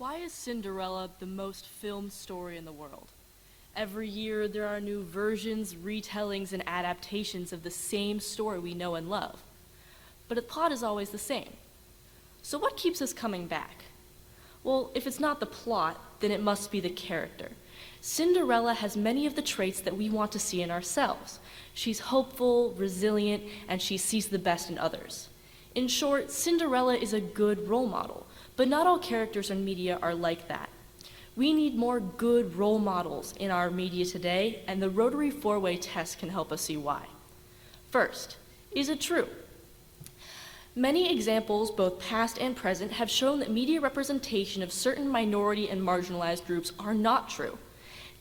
Why is Cinderella the most filmed story in the world? Every year there are new versions, retellings, and adaptations of the same story we know and love. But the plot is always the same. So what keeps us coming back? Well, if it's not the plot, then it must be the character. Cinderella has many of the traits that we want to see in ourselves. She's hopeful, resilient, and she sees the best in others. In short, Cinderella is a good role model, but not all characters in media are like that. We need more good role models in our media today, and the Rotary four-way test can help us see why. First, is it true? Many examples, both past and present, have shown that media representation of certain minority and marginalized groups are not true.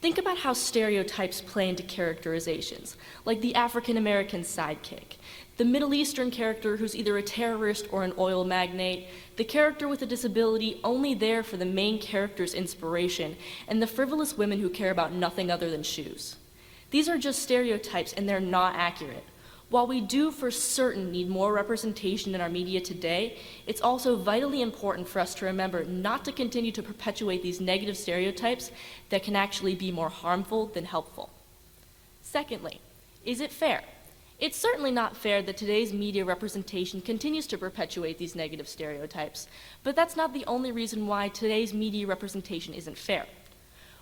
Think about how stereotypes play into characterizations, like the African American sidekick, the Middle Eastern character who's either a terrorist or an oil magnate, the character with a disability only there for the main character's inspiration, and the frivolous women who care about nothing other than shoes. These are just stereotypes and they're not accurate. While we do for certain need more representation in our media today, it's also vitally important for us to remember not to continue to perpetuate these negative stereotypes that can actually be more harmful than helpful. Secondly, is it fair? It's certainly not fair that today's media representation continues to perpetuate these negative stereotypes, but that's not the only reason why today's media representation isn't fair.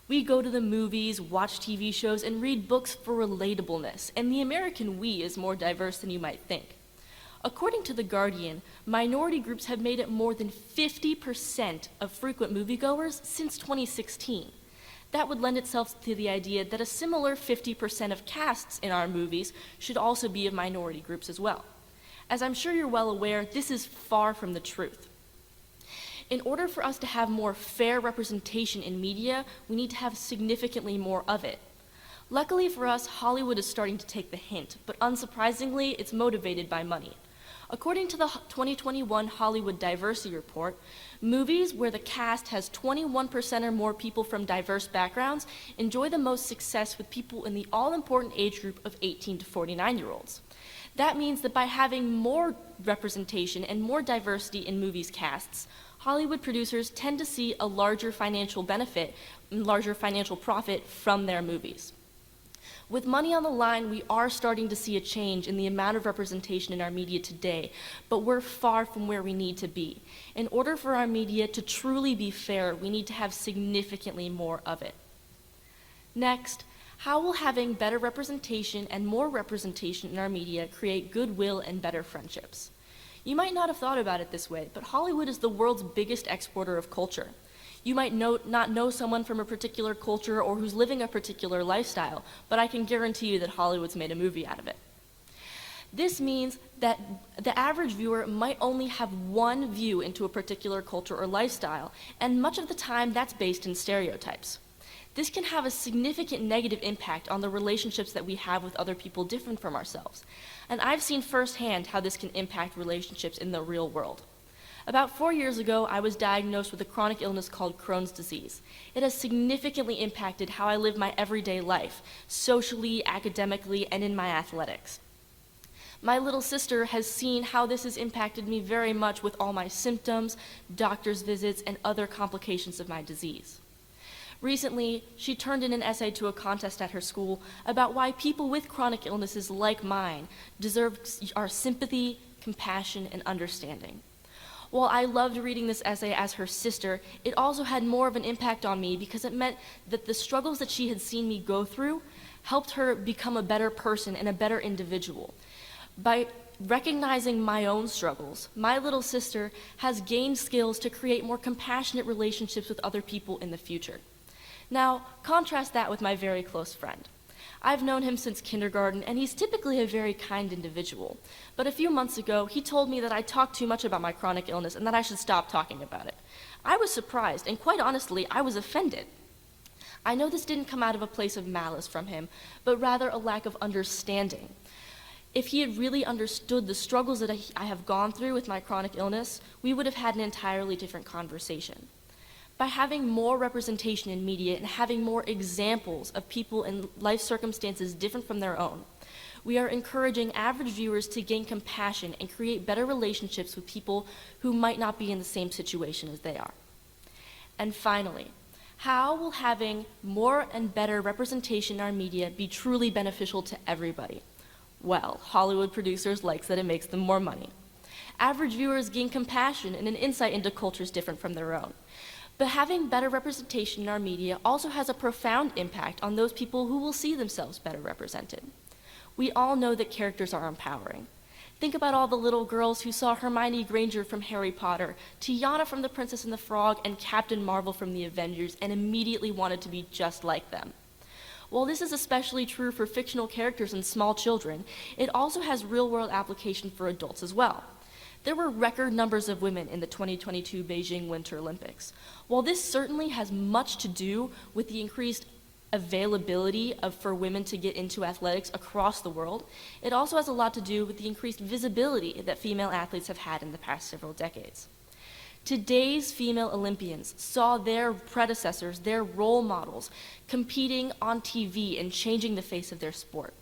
We go to the movies, watch TV shows, and read books for relatableness, and the American we is more diverse than you might think. According to The Guardian, minority groups have made up more than 50% of frequent moviegoers since 2016. That would lend itself to the idea that a similar 50% of casts in our movies should also be of minority groups as well. As I'm sure you're well aware, this is far from the truth. In order for us to have more fair representation in media, we need to have significantly more of it. Luckily for us, Hollywood is starting to take the hint, but unsurprisingly, it's motivated by money. According to the 2021 Hollywood Diversity Report, movies where the cast has 21% or more people from diverse backgrounds enjoy the most success with people in the all-important age group of 18 to 49-year-olds. That means that by having more representation and more diversity in movies' casts, Hollywood producers tend to see a larger financial benefit, larger financial profit from their movies. With money on the line, we are starting to see a change in the amount of representation in our media today, but we're far from where we need to be. In order for our media to truly be fair, we need to have significantly more of it. Next, how will having better representation and more representation in our media create goodwill and better friendships? You might not have thought about it this way, but Hollywood is the world's biggest exporter of culture. You might not know someone from a particular culture or who's living a particular lifestyle, but I can guarantee you that Hollywood's made a movie out of it. This means that the average viewer might only have one view into a particular culture or lifestyle, and much of the time that's based in stereotypes. This can have a significant negative impact on the relationships that we have with other people different from ourselves. And I've seen firsthand how this can impact relationships in the real world. About 4 years ago, I was diagnosed with a chronic illness called Crohn's disease. It has significantly impacted how I live my everyday life, socially, academically, and in my athletics. My little sister has seen how this has impacted me very much with all my symptoms, doctor's visits, and other complications of my disease. Recently, she turned in an essay to a contest at her school about why people with chronic illnesses like mine deserve our sympathy, compassion, and understanding. While I loved reading this essay as her sister, it also had more of an impact on me because it meant that the struggles that she had seen me go through helped her become a better person and a better individual. By recognizing my own struggles, my little sister has gained skills to create more compassionate relationships with other people in the future. Now, contrast that with my very close friend. I've known him since kindergarten, and he's typically a very kind individual. But a few months ago, he told me that I talked too much about my chronic illness and that I should stop talking about it. I was surprised, and quite honestly, I was offended. I know this didn't come out of a place of malice from him, but rather a lack of understanding. If he had really understood the struggles that I have gone through with my chronic illness, we would have had an entirely different conversation. By having more representation in media and having more examples of people in life circumstances different from their own, we are encouraging average viewers to gain compassion and create better relationships with people who might not be in the same situation as they are. And finally, how will having more and better representation in our media be truly beneficial to everybody? Well, Hollywood producers like that it makes them more money. Average viewers gain compassion and an insight into cultures different from their own. But having better representation in our media also has a profound impact on those people who will see themselves better represented. We all know that characters are empowering. Think about all the little girls who saw Hermione Granger from Harry Potter, Tiana from The Princess and the Frog, and Captain Marvel from the Avengers, and immediately wanted to be just like them. While this is especially true for fictional characters and small children, it also has real-world application for adults as well. There were record numbers of women in the 2022 Beijing Winter Olympics. While this certainly has much to do with the increased availability for women to get into athletics across the world, it also has a lot to do with the increased visibility that female athletes have had in the past several decades. Today's female Olympians saw their predecessors, their role models, competing on TV and changing the face of their sport.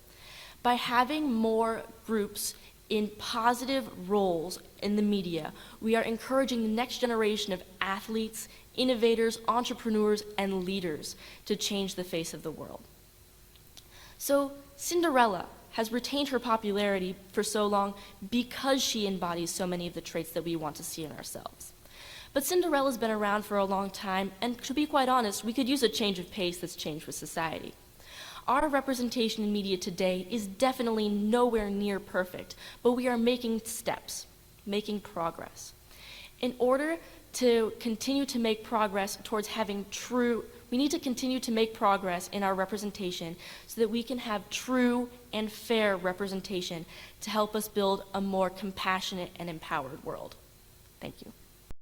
By having more groups in positive roles in the media, we are encouraging the next generation of athletes, innovators, entrepreneurs, and leaders to change the face of the world. So Cinderella has retained her popularity for so long because she embodies so many of the traits that we want to see in ourselves. But Cinderella's been around for a long time, and to be quite honest, we could use a change of pace that's changed with society. Our representation in media today is definitely nowhere near perfect, but we are making steps, making progress. In order to continue to make progress towards having we need to continue to make progress in our representation so that we can have true and fair representation to help us build a more compassionate and empowered world. Thank you.